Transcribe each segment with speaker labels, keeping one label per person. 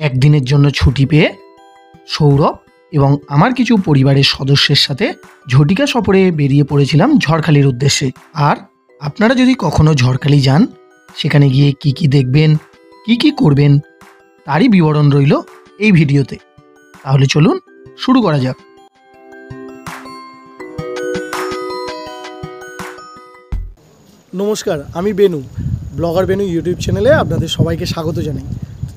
Speaker 1: একদিনের জন্য ছুটি পেয়ে সৌরভ এবং আমার কিছু পরিবারের সদস্যের সাথে ঝটিকা সফরে বেরিয়ে পড়েছিলাম ঝড়খালির উদ্দেশ্যে। আর আপনারা যদি কখনো ঝড়খালি যান, সেখানে গিয়ে কি কি দেখবেন, কি কি করবেন, তারই বিবরণ রইল এই ভিডিওতে। তাহলে চলুন শুরু করা যাক।
Speaker 2: নমস্কার, আমি বেনু, ব্লগার বেনু ইউটিউব চ্যানেলে আপনাদের সবাইকে স্বাগত জানাই।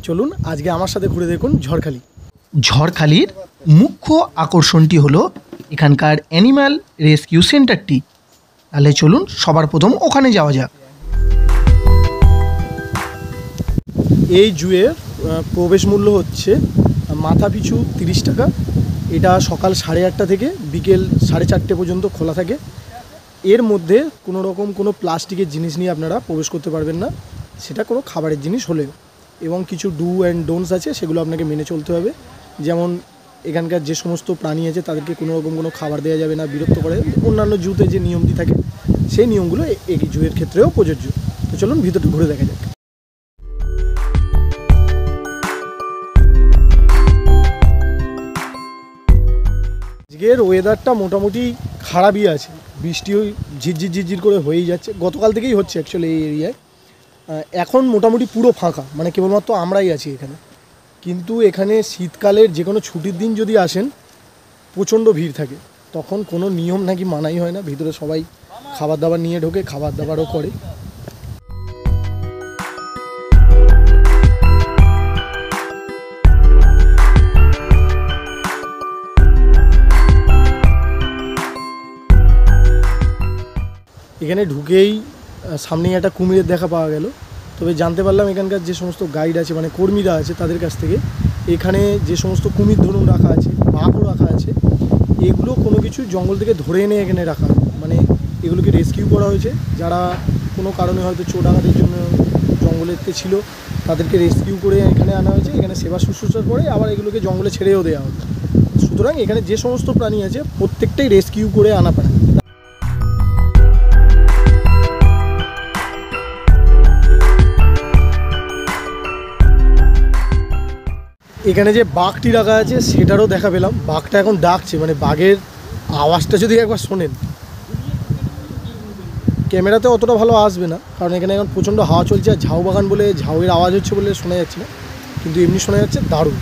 Speaker 2: চলুন আজকে আমার সাথে ঘুরে দেখুন ঝড়খালি।
Speaker 1: ঝড়খালির মুখ্য আকর্ষণটি হলো এখানকার অ্যানিম্যাল রেস্কিউ সেন্টারটি। তাহলে চলুন সবার প্রথম ওখানে যাওয়া যাক।
Speaker 2: এই জুয়ের প্রবেশ মূল্য হচ্ছে মাথা পিছু 30 টাকা। এটা সকাল 8:30 থেকে বিকেল 4:30 পর্যন্ত খোলা থাকে। এর মধ্যে কোনো রকম কোনো প্লাস্টিকের জিনিস নিয়ে আপনারা প্রবেশ করতে পারবেন না, সেটা কোনো খাবারের জিনিস হলেও। এবং কিছু ডু অ্যান্ড ডোন্টস আছে, সেগুলো আপনাকে মেনে চলতে হবে। যেমন এখানকার যে সমস্ত প্রাণী আছে তাদেরকে কোনো রকম কোনো খাবার দেওয়া যাবে না, বিরক্ত করে। অন্যান্য জুতে যে নিয়মটি থাকে সেই নিয়মগুলো এই জুয়ের ক্ষেত্রেও প্রযোজ্য। তো চলুন ভিতরটা ঘুরে দেখা যাক। আজকের ওয়েদারটা মোটামুটি খারাপই আছে, বৃষ্টি ঝিরঝির করে হয়েই যাচ্ছে, গতকাল থেকেই হচ্ছে অ্যাকচুয়ালি এই এরিয়ায়। এখন মোটামুটি পুরো ফাঁকা, মানে কেবলমাত্র আমরাই আছি এখানে। কিন্তু এখানে শীতকালের যে কোনো ছুটির দিন যদি আসেন, প্রচণ্ড ভিড় থাকে। তখন কোনো নিয়ম নাকি মানাই হয় না, ভিতরে সবাই খাবার দাবার নিয়ে ঢোকে, খাবার দাবারও করে। এখানে ঢুকেই সামনেই একটা কুমিরের দেখা পাওয়া গেল। তবে জানতে পারলাম এখানকার যে সমস্ত গাইড আছে, মানে কর্মীরা আছে, তাদের কাছ থেকে এখানে যে সমস্ত কুমির ধরুন রাখা আছে, বাঘও রাখা আছে, এগুলো কোনো কিছু জঙ্গল থেকে ধরে এনে এখানে রাখা, মানে এগুলোকে রেস্কিউ করা হয়েছে। যারা কোনো কারণে হয়তো চোর ডাকাতের জন্য জঙ্গলেতে ছিল, তাদেরকে রেস্কিউ করে এখানে আনা হয়েছে। এখানে সেবা শুশ্রূষার পরে আবার এগুলোকে জঙ্গলে ছেড়েও দেওয়া হবে। সুতরাং এখানে যে সমস্ত প্রাণী আছে প্রত্যেকটাই রেস্কিউ করে আনা প্রাণী। এখানে যে বাঘটি রাখা আছে সেটারও দেখা পেলাম। বাঘটা এখন ডাকছে, মানে বাঘের আওয়াজটা যদি একবার শোনেন, ক্যামেরাতে অতটা ভালো আসবে না, কারণ এখানে এখন প্রচণ্ড হাওয়া চলছে। আর ঝাউ বাগান বলে ঝাউয়ের আওয়াজ হচ্ছে বলে শোনা যাচ্ছে না, কিন্তু এমনি শোনা যাচ্ছে দারুণ।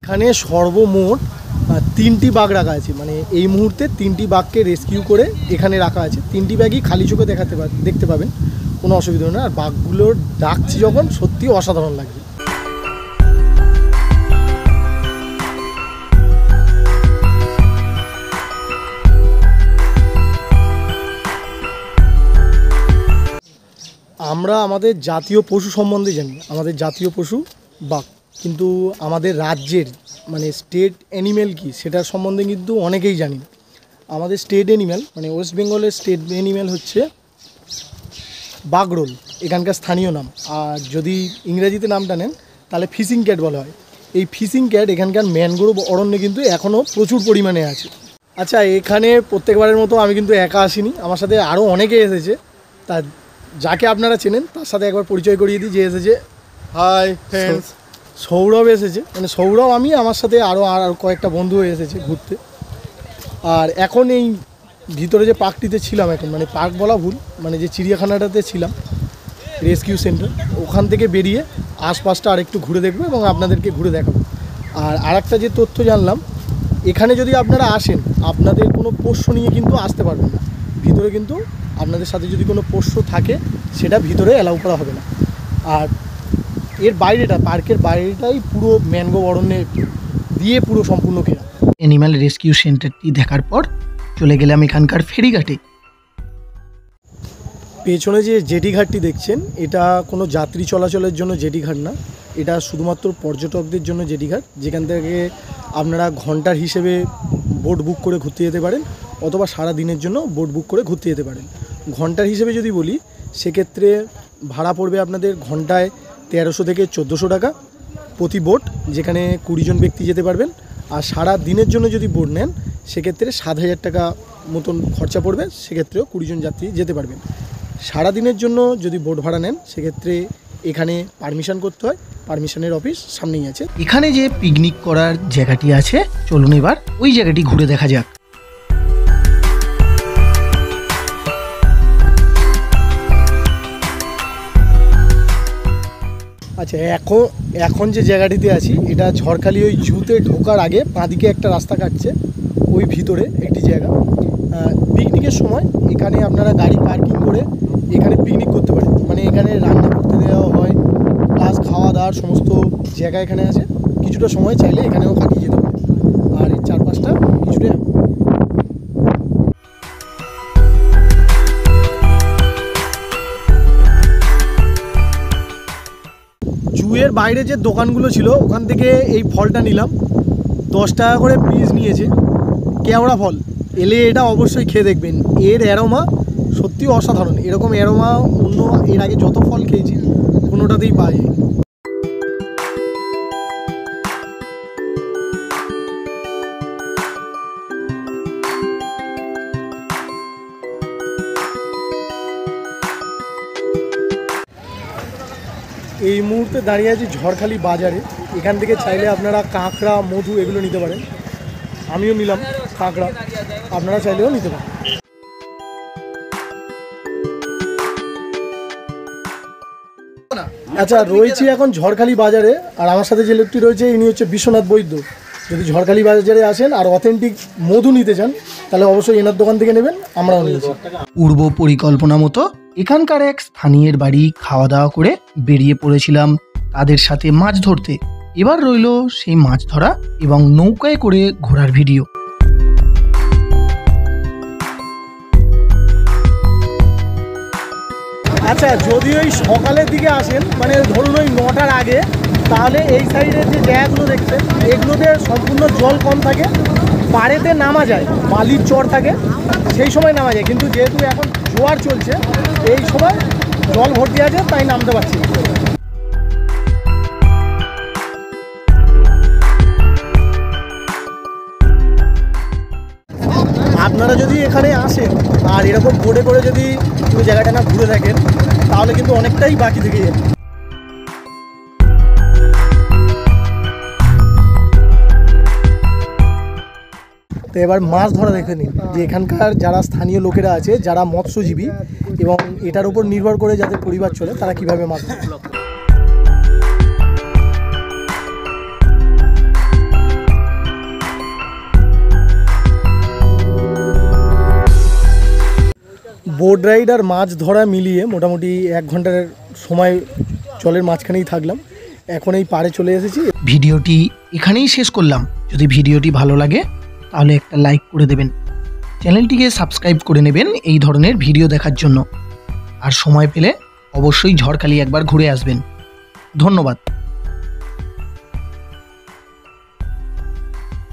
Speaker 2: এখানে সর্বমোট 3টি বাঘ রাখা আছে, মানে এই মুহূর্তে 3টি বাঘকে রেস্কিউ করে এখানে রাখা আছে। 3টি বাঘই খালি চোখে দেখতে পাবেন, কোনো অসুবিধা নেই। আর বাঘগুলোর ডাকছি যখন, সত্যি অসাধারণ লাগবে। আমরা আমাদের জাতীয় পশু সম্বন্ধে জানি, আমাদের জাতীয় পশু বাঘ, কিন্তু আমাদের রাজ্যের মানে স্টেট অ্যানিম্যাল কি সেটার সম্বন্ধে কিন্তু অনেকেই জানি না। আমাদের স্টেট অ্যানিম্যাল মানে ওয়েস্ট বেঙ্গলের স্টেট অ্যানিম্যাল হচ্ছে বাগরোল, এখানকার স্থানীয় নাম। আর যদি ইংরেজিতে নামটা নেন তাহলে ফিশিং ক্যাট বলা হয়। এই ফিশিং ক্যাট এখানকার ম্যানগ্রোভ অরণ্যে কিন্তু এখনও প্রচুর পরিমাণে আছে। আচ্ছা, এখানে প্রত্যেকবারের মতো আমি কিন্তু একা আসিনি, আমার সাথে আরও অনেকে এসেছে। তা যাকে আপনারা চেনেন তার সাথে একবার পরিচয় করিয়ে দিই যে এসেছে। হাই ফ্রেন্ডস, সৌরভ এসেছে, মানে সৌরভ, আমি, আমার সাথে আরও কয়েকটা বন্ধু এসেছে ঘুরতে। আর এখন এই ভিতরে যে পার্কটিতে ছিলাম এখন, মানে পার্ক বলা ভুল, মানে যে চিড়িয়াখানাটাতে ছিলাম, রেস্কিউ সেন্টার, ওখান থেকে বেরিয়ে আশপাশটা আরেকটু ঘুরে দেখবো এবং আপনাদেরকে ঘুরে দেখাবো। আর আরেকটা যে তথ্য জানলাম, এখানে যদি আপনারা আসেন, আপনাদের কোনো পোষ্য নিয়ে কিন্তু আসতে পারবেন না ভিতরে। কিন্তু আপনাদের সাথে যদি কোনো পোষ্য থাকে, সেটা ভিতরে অ্যালাউ করা হবে না। আর এর বাইরেটা, পার্কের বাইরেটাই পুরো ম্যানগ্রোভ অরণ্যে দিয়ে পুরো সম্পূর্ণ ঘেরা।
Speaker 1: অ্যানিম্যাল রেস্কিউ সেন্টারটি দেখার পর চলে গেলাম এখানকার ফেরিঘাটে।
Speaker 2: পেছনে যে জেটি ঘাটটি দেখছেন, এটা কোনো যাত্রী চলাচলের জন্য জেটি ঘাট না, এটা শুধুমাত্র পর্যটকদের জন্য জেটি ঘাট, যেখান থেকে আপনারা ঘন্টার হিসেবে বোট বুক করে ঘুরতে যেতে পারেন, অথবা সারা দিনের জন্য বোট বুক করে ঘুরতে যেতে পারেন। ঘন্টার হিসেবে যদি বলি, সেক্ষেত্রে ভাড়া পড়বে আপনাদের ঘন্টায় 1300 থেকে 1400 টাকা প্রতি বোট, যেখানে 20 জন ব্যক্তি যেতে পারবেন। আর সারা দিনের জন্য যদি বোট নেন, সেক্ষেত্রে 7000 টাকা মতন খরচা পড়বে, সেক্ষেত্রেও 20 জন যাত্রী যেতে পারবেন। সারাদিনের জন্য যদি বোট ভাড়া নেন সেক্ষেত্রে এখানে পারমিশন করতে হয়, পারমিশনের অফিস সামনেই আছে।
Speaker 1: এখানে যে পিকনিক করার জায়গাটি আছে, চলুন এবার ওই জায়গাটি ঘুরে দেখা যাক।
Speaker 2: আচ্ছা, এখন যে জায়গাটিতে আছি এটা ঝড়খালি ওই জুতে ঢোকার আগে বাঁদিকে একটা রাস্তা কাটছে, ওই ভিতরে একটি জায়গা। পিকনিকের সময় এখানে আপনারা গাড়ি পার্কিং করে এখানে পিকনিক করতে পারেন, মানে এখানে রান্না করতে দেওয়া হয়, প্লাস খাওয়া দাওয়ার সমস্ত জায়গা এখানে আছে। কিছুটা সময় চাইলে এখানেও কাটিয়ে যেতে পারে। আর এর চারপাশটা কিছুটা জুয়ের বাইরে যে দোকানগুলো ছিল ওখান থেকে এই ফলটা নিলাম, 10 টাকা করে পিস নিয়েছে। কেওড়া ফল, এলে এটা অবশ্যই খেয়ে দেখবেন, এর অ্যারোমা সত্যি অসাধারণ। এরকম অ্যারোমা অন্য এর আগে যত ফল খেয়েছি কোনোটাতেই পাওয়া যায়। এই মুহূর্তে দাঁড়িয়ে আছি ঝড়খালি বাজারে। এখান থেকে চাইলে আপনারা কাঁকড়া, মধু এগুলো নিতে পারেন। আমিও নিলাম কাঁকড়া, আপনারা চাইলেও নিতে পারেন। আচ্ছা, রয়েছি এখন ঝড়খালি বাজারে, আর আমার সাথে যে লোকটি রয়েছে ইনি হচ্ছে বিশ্বনাথ বৈদ্য। যদি ঝড়খালি বাজারে আসেন আর অথেন্টিক মধু নিতে চান তাহলে অবশ্যই এনার দোকান থেকে নেবেন, আমরাও নিয়েছি।
Speaker 1: পূর্ব পরিকল্পনা মতো এখানকার এক স্থানীয়ের বাড়ি খাওয়া দাওয়া করে বেরিয়ে পড়েছিলাম তাদের সাথে মাছ ধরতে। এবার রইল সেই মাছ ধরা এবং নৌকায় করে ঘোরার ভিডিও।
Speaker 2: আচ্ছা, যদি ওই সকালের দিকে আসেন, মানে ধরুন ওই 9টার আগে, তাহলে এই সাইডের যে জায়গাগুলো দেখছেন এগুলোতে সম্পূর্ণ জল কম থাকে, পাড়েতে নামা যায়, বালির চর থাকে, সেই সময় নামা যায়। কিন্তু যেহেতু এখন জোয়ার চলছে এই সময় জল ভর্তি আছে, তাই নামতে পারছি না। আপনারা যদি এখানে আসেন আর এরকম বোটে করে যদি পুরো জায়গাটা না ঘুরে থাকেন তাহলে কিন্তু অনেকটাই বাকি থেকে যাবে। তো এবার মাছ ধরা দেখে নিন যে এখানকার যারা স্থানীয় লোকেরা আছে, যারা মৎস্যজীবী এবং এটার উপর নির্ভর করে যাদের পরিবার চলে, তারা কিভাবে মাছ ধরে। বোট রাইড আর মাছ ধরা মিলিয়ে মোটামুটি 1 ঘন্টার সময় জলের মাঝখানেই থাকলাম। এখন এই পাড়ে চলে এসেছি।
Speaker 1: ভিডিওটি এখানেই শেষ করলাম। যদি ভিডিওটি ভালো লাগে তাহলে একটা লাইক করে দেবেন, চ্যানেলটিকে সাবস্ক্রাইব করে নেবেন এই ধরনের ভিডিও দেখার জন্য। আর সময় পেলে অবশ্যই ঝড়খালি একবার ঘুরে আসবেন। ধন্যবাদ।